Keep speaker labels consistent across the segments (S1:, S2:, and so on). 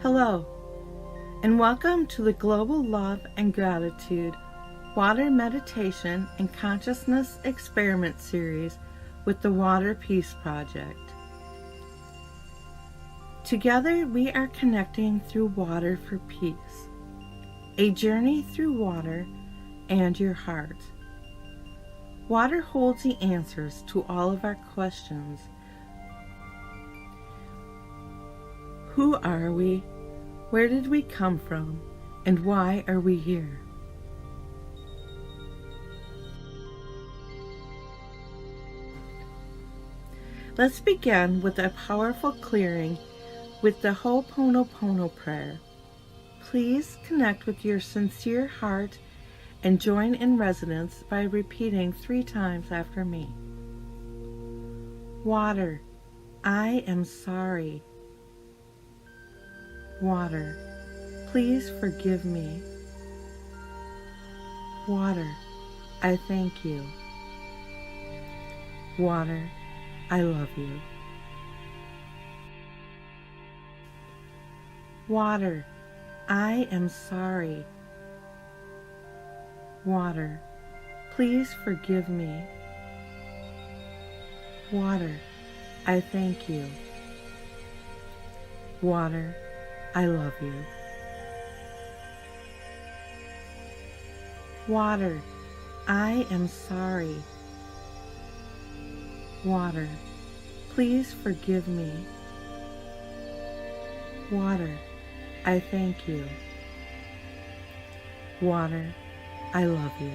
S1: Hello, and welcome to the Global Love and Gratitude Water Meditation and Consciousness Experiment Series with the Water Peace Project. Together we are connecting through water for peace, a journey through water and your heart. Water holds the answers to all of our questions. Who are we? Where did we come from? And why are we here? Let's begin with a powerful clearing with the Ho'oponopono prayer. Please connect with your sincere heart and join in resonance by repeating 3 times after me. Water, I am sorry. Water, please forgive me. Water, I thank you. Water, I love you. Water, I am sorry. Water, please forgive me. Water, I thank you. Water, I love you. Water, I am sorry. Water, please forgive me. Water, I thank you. Water, I love you.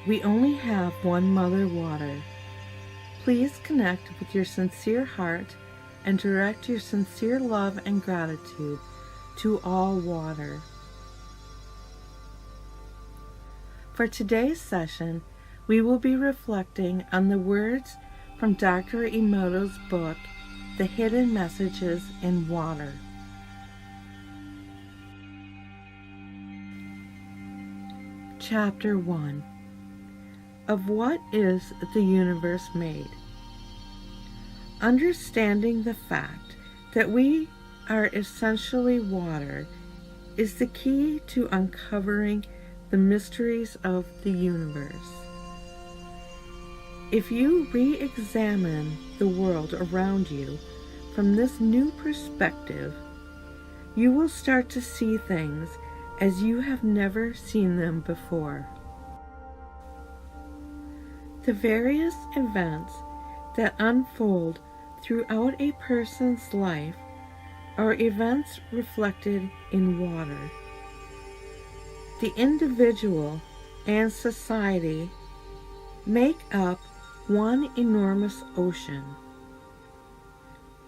S1: We only have one Mother Water. Please connect with your sincere heart and direct your sincere love and gratitude to all water. For today's session, we will be reflecting on the words from Dr. Emoto's book, The Hidden Messages in Water. Chapter 1. Of what is the universe made? Understanding the fact that we are essentially water is the key to uncovering the mysteries of the universe. If you re-examine the world around you from this new perspective, you will start to see things as you have never seen them before. The various events that unfold throughout a person's life are events reflected in water. The individual and society make up one enormous ocean.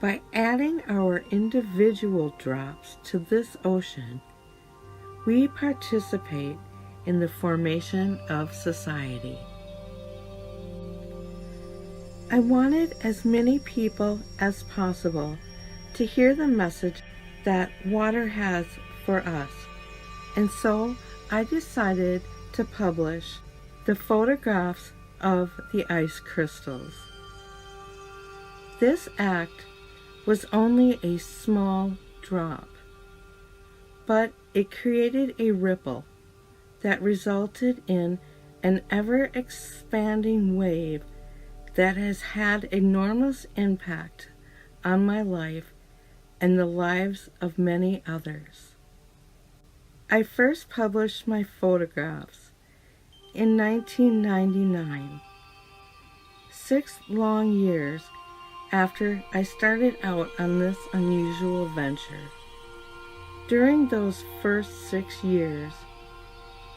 S1: By adding our individual drops to this ocean, we participate in the formation of society. I wanted as many people as possible to hear the message that water has for us, and so I decided to publish the photographs of the ice crystals. This act was only a small drop, but it created a ripple that resulted in an ever-expanding wave that has had enormous impact on my life and the lives of many others. I first published my photographs in 1999, 6 long years after I started out on this unusual venture. During those first 6 years,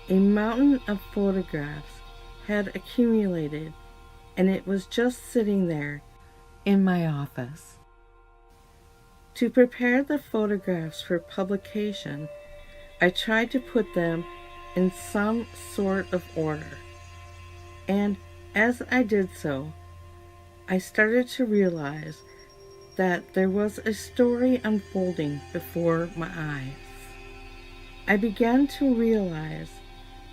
S1: a mountain of photographs had accumulated, and it was just sitting there in my office. To prepare the photographs for publication, I tried to put them in some sort of order, and as I did so, I started to realize that there was a story unfolding before my eyes. I began to realize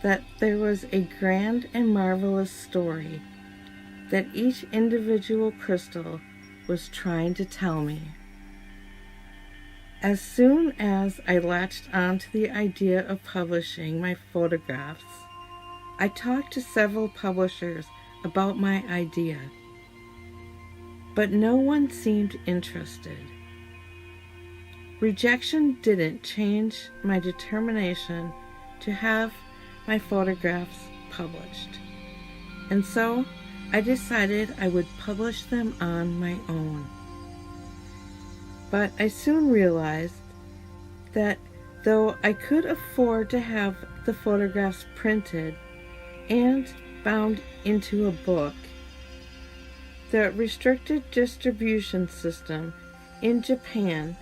S1: that there was a grand and marvelous story that each individual crystal was trying to tell me. As soon as I latched onto the idea of publishing my photographs, I talked to several publishers about my idea, but no one seemed interested. Rejection didn't change my determination to have my photographs published, and so I decided I would publish them on my own. But I soon realized that though I could afford to have the photographs printed and bound into a book, the restricted distribution system in Japan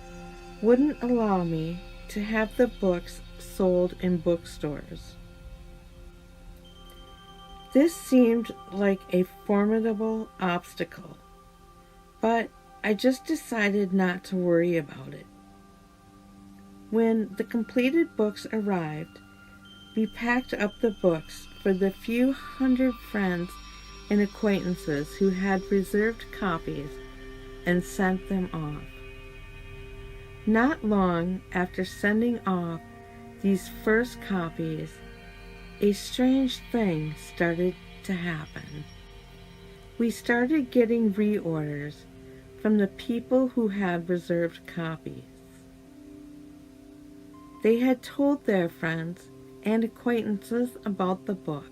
S1: wouldn't allow me to have the books sold in bookstores. This seemed like a formidable obstacle, but I just decided not to worry about it. When the completed books arrived, we packed up the books for the few hundred friends and acquaintances who had reserved copies and sent them off. Not long after sending off these first copies, a strange thing started to happen. We started getting reorders from the people who had reserved copies. They had told their friends and acquaintances about the book,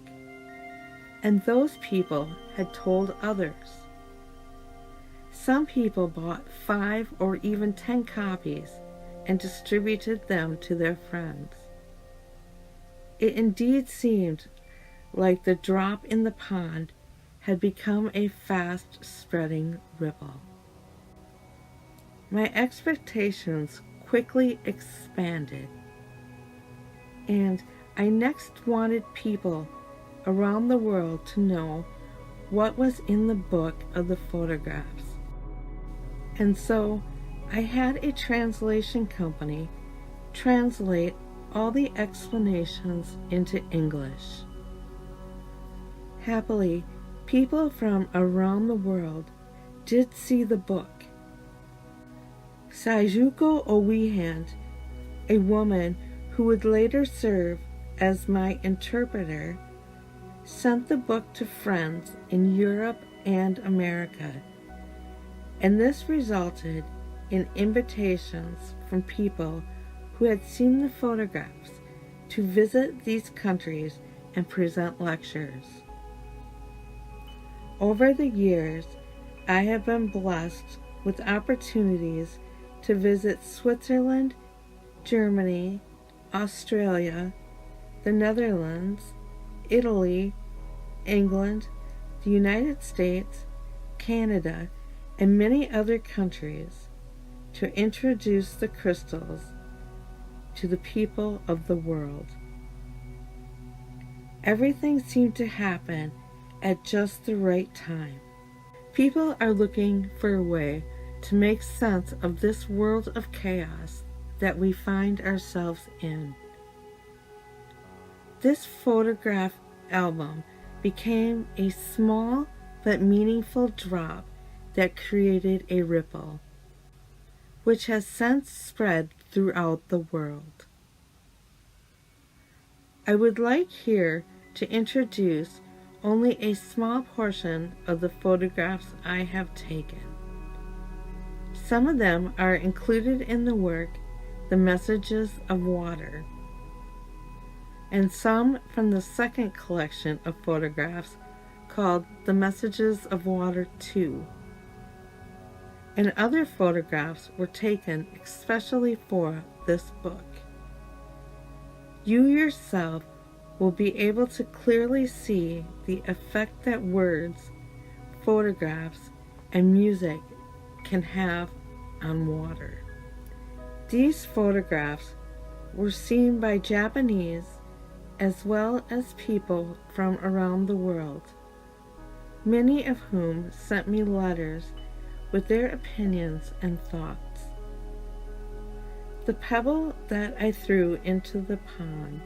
S1: and those people had told others. Some people bought 5 or even 10 copies and distributed them to their friends. It indeed seemed like the drop in the pond had become a fast-spreading ripple. My expectations quickly expanded, and I next wanted people around the world to know what was in the book of the photographs. And so I had a translation company translate all the explanations into English. Happily, people from around the world did see the book. Saijuko Owehand, a woman who would later serve as my interpreter, sent the book to friends in Europe and America, and this resulted in invitations from people who had seen the photographs to visit these countries and present lectures. Over the years, I have been blessed with opportunities to visit Switzerland, Germany, Australia, the Netherlands, Italy, England, the United States, Canada, and many other countries to introduce the crystals to the people of the world. Everything seemed to happen at just the right time. People are looking for a way to make sense of this world of chaos that we find ourselves in. This photograph album became a small but meaningful drop that created a ripple, which has since spread throughout the world. I would like here to introduce only a small portion of the photographs I have taken. Some of them are included in the work The Messages of Water, and some from the second collection of photographs called The Messages of Water 2. And other photographs were taken especially for this book. You yourself will be able to clearly see the effect that words, photographs, and music can have on water. These photographs were seen by Japanese as well as people from around the world, many of whom sent me letters with their opinions and thoughts. The pebble that I threw into the pond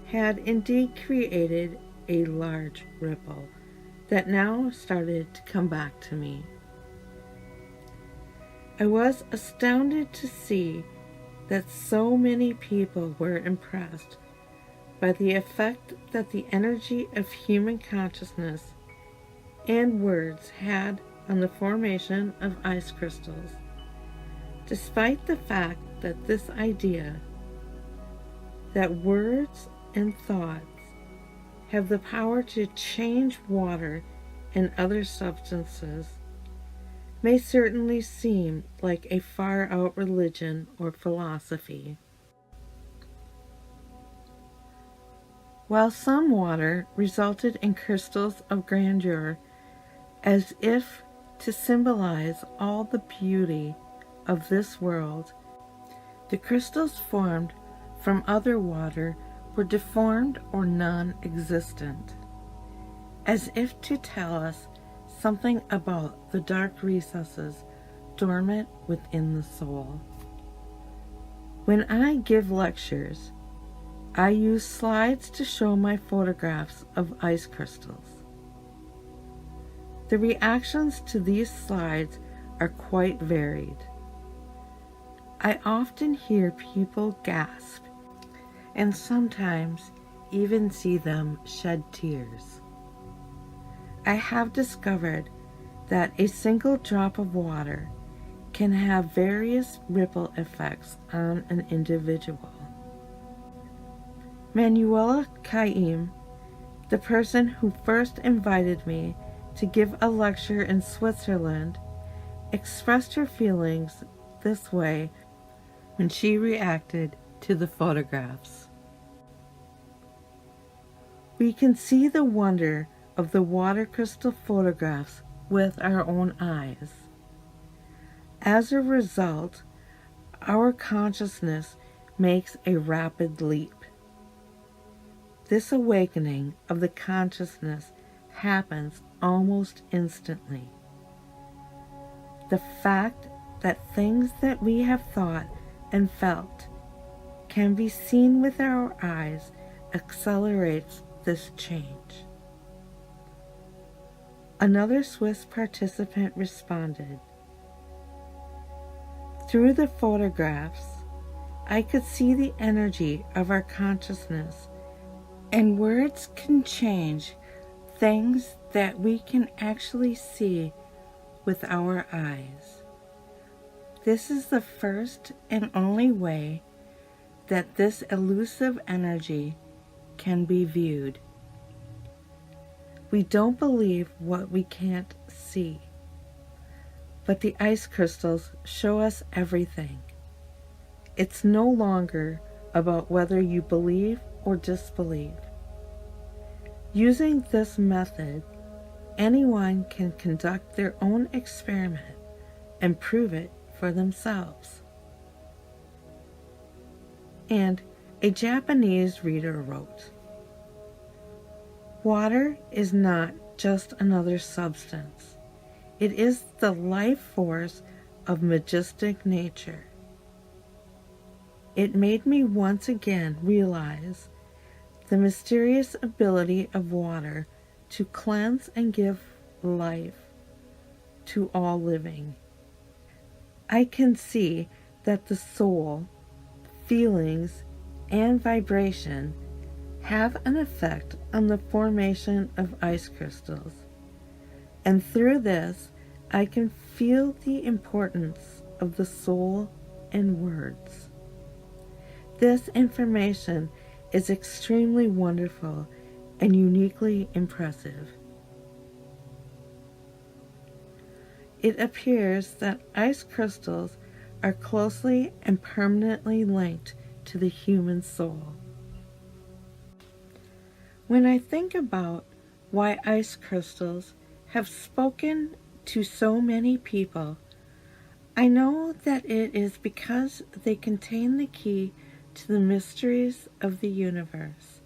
S1: had indeed created a large ripple that now started to come back to me. I was astounded to see that so many people were impressed by the effect that the energy of human consciousness and words had on the formation of ice crystals, despite the fact that this idea that words and thoughts have the power to change water and other substances may certainly seem like a far-out religion or philosophy. While some water resulted in crystals of grandeur, as if to symbolize all the beauty of this world, the crystals formed from other water were deformed or non-existent, as if to tell us something about the dark recesses dormant within the soul. When I give lectures, I use slides to show my photographs of ice crystals. The reactions to these slides are quite varied. I often hear people gasp and sometimes even see them shed tears. I have discovered that a single drop of water can have various ripple effects on an individual. Manuela Caim, the person who first invited me to give a lecture in Switzerland, expressed her feelings this way when she reacted to the photographs. We can see the wonder of the water crystal photographs with our own eyes. As a result, our consciousness makes a rapid leap. This awakening of the consciousness happens almost instantly. The fact that things that we have thought and felt can be seen with our eyes accelerates this change. Another Swiss participant responded, "Through the photographs, I could see the energy of our consciousness, and words can change things that we can actually see with our eyes. This is the first and only way that this elusive energy can be viewed. We don't believe what we can't see, but the ice crystals show us everything. It's no longer about whether you believe or disbelieve. Using this method, anyone can conduct their own experiment and prove it for themselves." And a Japanese reader wrote, "Water is not just another substance. It is the life force of majestic nature. It made me once again realize the mysterious ability of water to cleanse and give life to all living. I can see that the soul, feelings, and vibration have an effect on the formation of ice crystals, and through this I can feel the importance of the soul and words. This information is extremely wonderful and uniquely impressive. It appears that ice crystals are closely and permanently linked to the human soul. When I think about why ice crystals have spoken to so many people, I know that it is because they contain the key to the mysteries of the universe,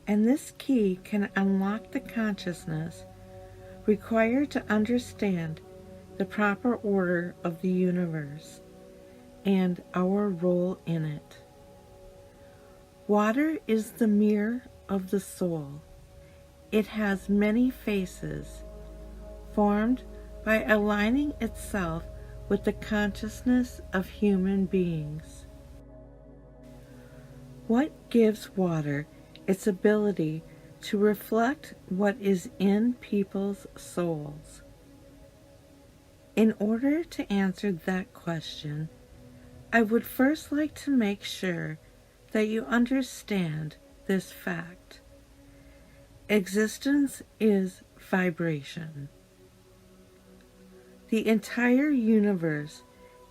S1: and this key can unlock the consciousness required to understand the proper order of the universe and our role in it. Water is the mirror of the soul, It has many faces, formed by aligning itself with the consciousness of human beings. What gives water its ability to reflect what is in people's souls? In order to answer that question, I would first like to make sure that you understand this fact. Existence is vibration. The entire universe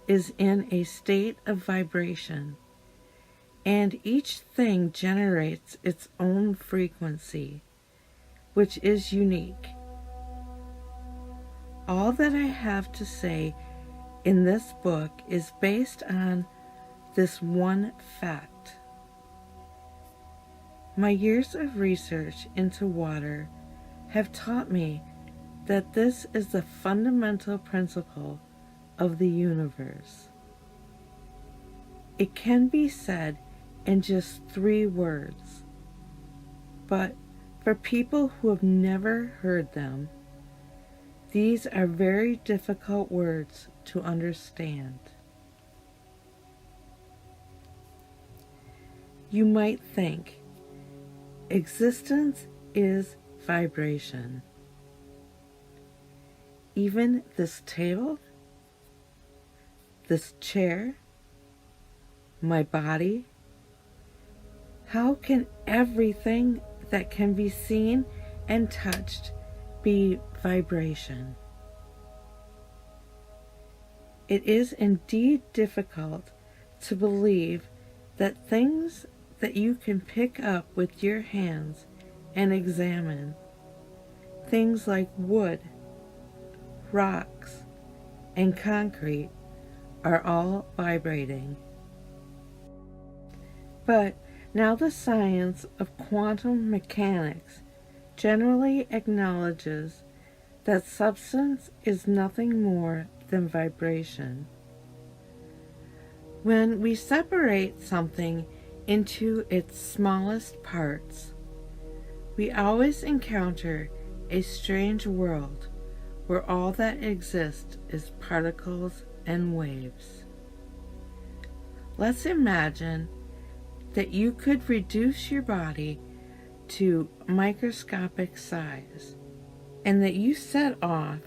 S1: is in a state of vibration, and each thing generates its own frequency, which is unique. All that I have to say in this book is based on this one fact. My years of research into water have taught me that this is the fundamental principle of the universe. It can be said in just 3 words, but for people who have never heard them, these are very difficult words to understand. You might think, existence is vibration. Even this table, this chair, my body, how can everything that can be seen and touched be vibration? It is indeed difficult to believe that things that you can pick up with your hands and examine, things like wood, rocks, and concrete, are all vibrating. But now the science of quantum mechanics generally acknowledges that substance is nothing more than vibration. When we separate something into its smallest parts, we always encounter a strange world where all that exists is particles and waves. Let's imagine that you could reduce your body to microscopic size, and that you set off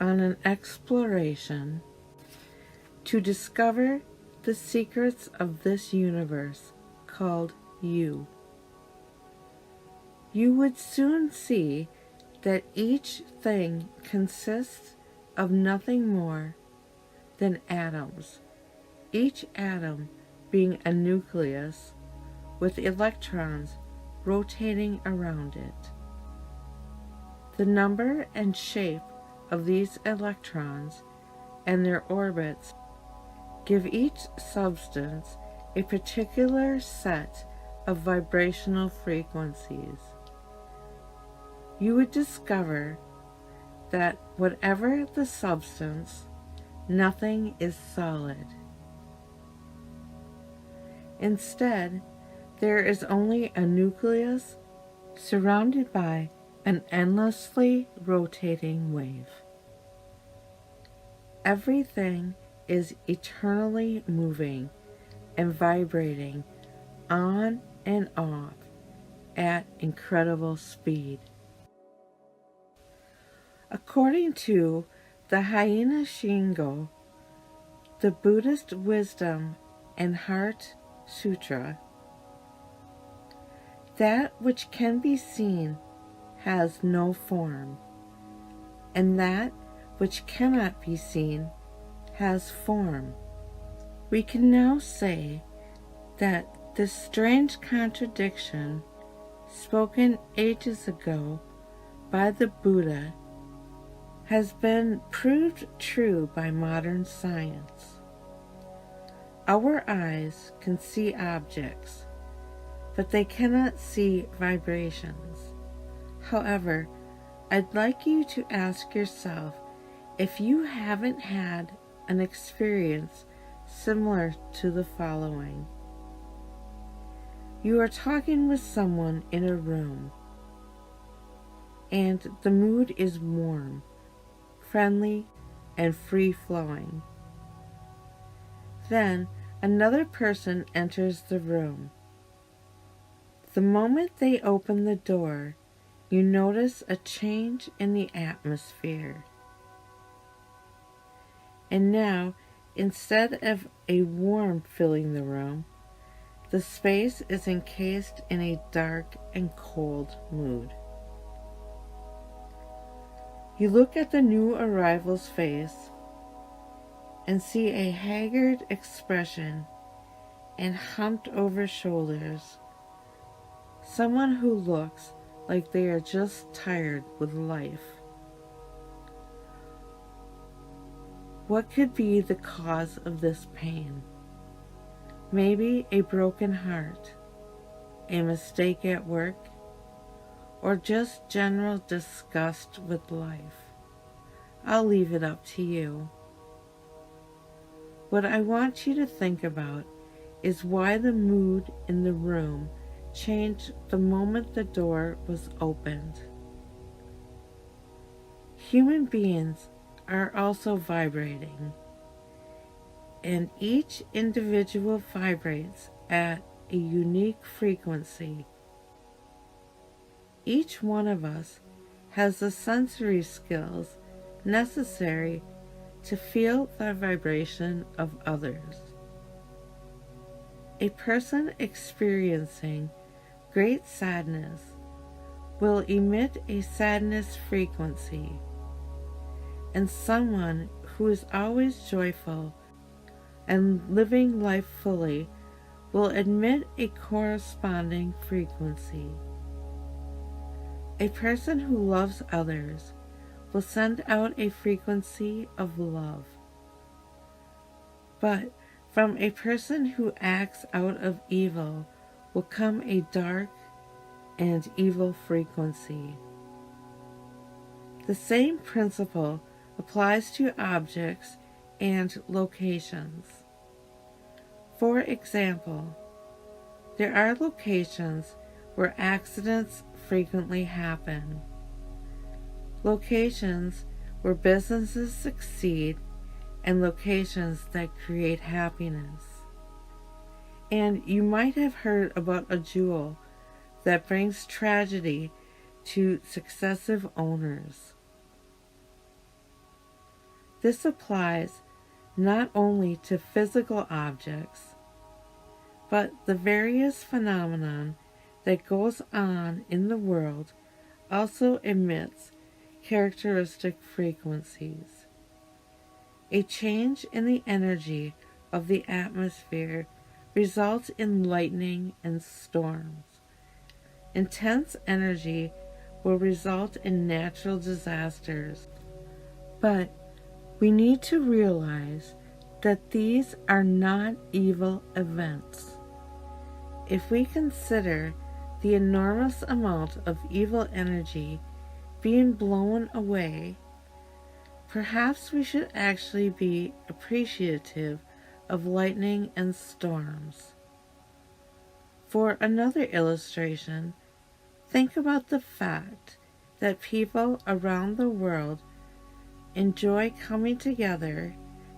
S1: on an exploration to discover the secrets of this universe called you. You would soon see that each thing consists of nothing more than atoms, each atom being a nucleus with electrons rotating around it. The number and shape of these electrons and their orbits give each substance a particular set of vibrational frequencies. You would discover that whatever the substance, nothing is solid. Instead, there is only a nucleus surrounded by an endlessly rotating wave. Everything is eternally moving and vibrating on and off at incredible speed. According to the Hyena Shingo, the Buddhist Wisdom and Heart Sutra, that which can be seen has no form, and that which cannot be seen has form. We can now say that this strange contradiction, spoken ages ago by the Buddha, has been proved true by modern science. Our eyes can see objects, but they cannot see vibrations. However, I'd like you to ask yourself if you haven't had an experience similar to the following. You are talking with someone in a room. and the mood is warm, friendly, and free-flowing. Then another person enters the room. The moment they open the door, you notice a change in the atmosphere. And now, instead of a warmth filling the room, the space is encased in a dark and cold mood. You look at the new arrival's face and see a haggard expression and humped over shoulders. Someone who looks like they are just tired with life. What could be the cause of this pain? Maybe a broken heart, a mistake at work, or just general disgust with life. I'll leave it up to you. What I want you to think about is why the mood in the room changed the moment the door was opened. Human beings are also vibrating, and each individual vibrates at a unique frequency. Each one of us has the sensory skills necessary to feel the vibration of others. A person experiencing great sadness will emit a sadness frequency, and someone who is always joyful and living life fully will emit a corresponding frequency. A person who loves others will send out a frequency of love. But from a person who acts out of evil will come a dark and evil frequency. The same principle applies to objects and locations. For example, there are locations where accidents frequently happen, locations where businesses succeed, and locations that create happiness. And you might have heard about a jewel that brings tragedy to successive owners. This applies not only to physical objects, but the various phenomenon that goes on in the world also emits characteristic frequencies. A change in the energy of the atmosphere results in lightning and storms. Intense energy will result in natural disasters. But we need to realize that these are not evil events. If we consider the enormous amount of evil energy being blown away, perhaps we should actually be appreciative of lightning and storms. For another illustration, think about the fact that people around the world enjoy coming together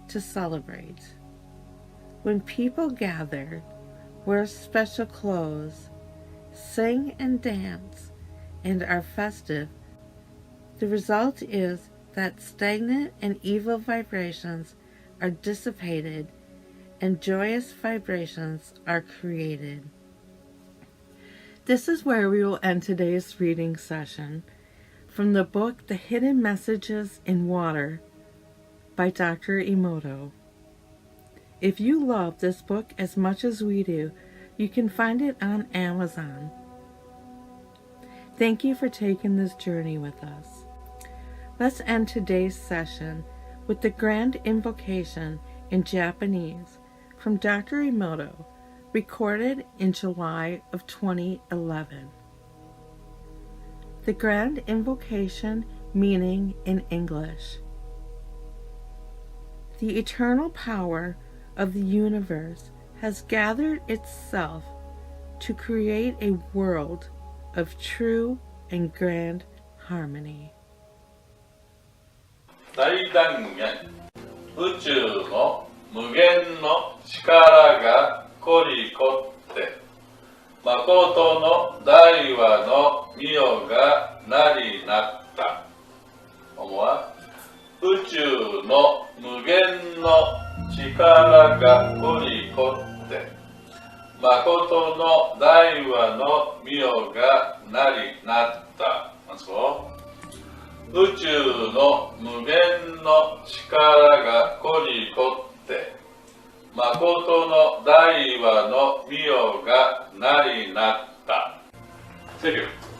S1: to celebrate. When people gather, wear special clothes, sing and dance, and are festive, the result is that stagnant and evil vibrations are dissipated and joyous vibrations are created. This is where we will end today's reading session from the book The Hidden Messages in Water by Dr. Emoto. If you love this book as much as we do, you can find it on Amazon. Thank you for taking this journey with us. Let's end today's session with the Grand Invocation in Japanese from Dr. Emoto, recorded in July of 2011. The Grand Invocation meaning in English. The eternal power of the universe has gathered itself to create a world of true and grand harmony.
S2: 大断言、宇宙の無限の力が凝り凝って誠の大和の御代がなりなった。思わ宇宙の無限の力が凝り凝って誠の大和の御代がなりなった。宇宙の無限の力が凝り凝って誠の大和の御代がなりなった。セリフ。